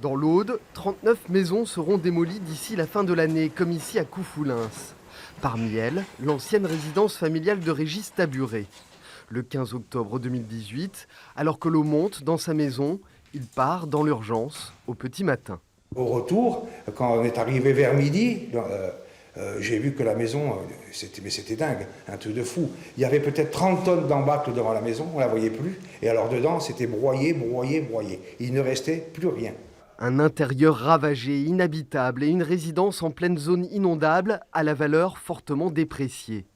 Dans l'Aude, 39 maisons seront démolies d'ici la fin de l'année, comme ici à Coufoulins. Parmi elles, l'ancienne résidence familiale de Régis Taburet. Le 15 octobre 2018, alors que l'eau monte dans sa maison, il part dans l'urgence au petit matin. Au retour, quand on est arrivé vers midi, j'ai vu que la maison, c'était dingue, un truc de fou. Il y avait peut-être 30 tonnes d'embâcle devant la maison, on ne la voyait plus. Et alors dedans, c'était broyé, broyé, broyé. Il ne restait plus rien. Un intérieur ravagé, inhabitable et une résidence en pleine zone inondable à la valeur fortement dépréciée.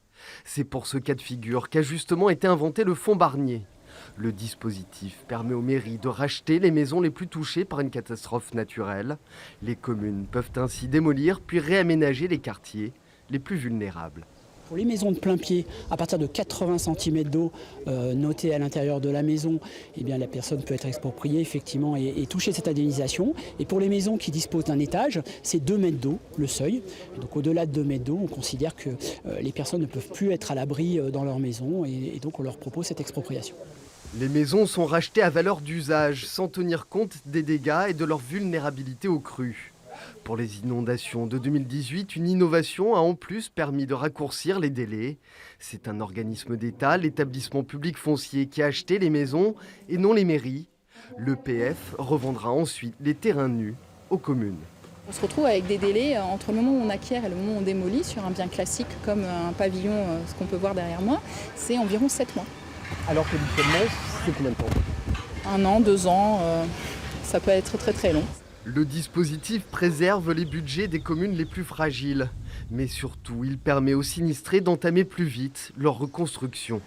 C'est pour ce cas de figure qu'a justement été inventé le fonds Barnier. Le dispositif permet aux mairies de racheter les maisons les plus touchées par une catastrophe naturelle. Les communes peuvent ainsi démolir puis réaménager les quartiers les plus vulnérables. Pour les maisons de plein pied, à partir de 80 cm d'eau notée à l'intérieur de la maison, eh bien, la personne peut être expropriée effectivement et toucher cette indemnisation. Et pour les maisons qui disposent d'un étage, c'est 2 mètres d'eau le seuil. Et donc au-delà de 2 mètres d'eau, on considère que les personnes ne peuvent plus être à l'abri dans leur maison et donc on leur propose cette expropriation. Les maisons sont rachetées à valeur d'usage, sans tenir compte des dégâts et de leur vulnérabilité aux crues. Pour les inondations de 2018, une innovation a en plus permis de raccourcir les délais. C'est un organisme d'État, l'établissement public foncier, qui a acheté les maisons et non les mairies. L'EPF revendra ensuite les terrains nus aux communes. On se retrouve avec des délais entre le moment où on acquiert et le moment où on démolit sur un bien classique comme un pavillon, ce qu'on peut voir derrière moi, c'est environ 7 mois. Alors que habituellement, c'est combien de temps ? 1 an, 2 ans, ça peut être très très long. Le dispositif préserve les budgets des communes les plus fragiles. Mais surtout, il permet aux sinistrés d'entamer plus vite leur reconstruction.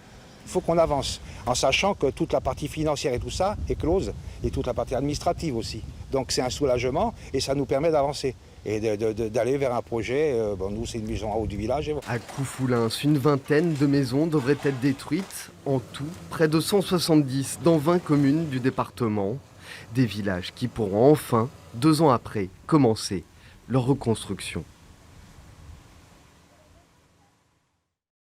Il faut qu'on avance, en sachant que toute la partie financière et tout ça est close, et toute la partie administrative aussi. Donc c'est un soulagement et ça nous permet d'avancer et d'aller vers un projet. Nous, c'est une maison en haut du village. À Coufoulins, une vingtaine de maisons devraient être détruites. En tout, près de 170 dans 20 communes du département. Des villages qui pourront enfin, 2 ans après, commencer leur reconstruction.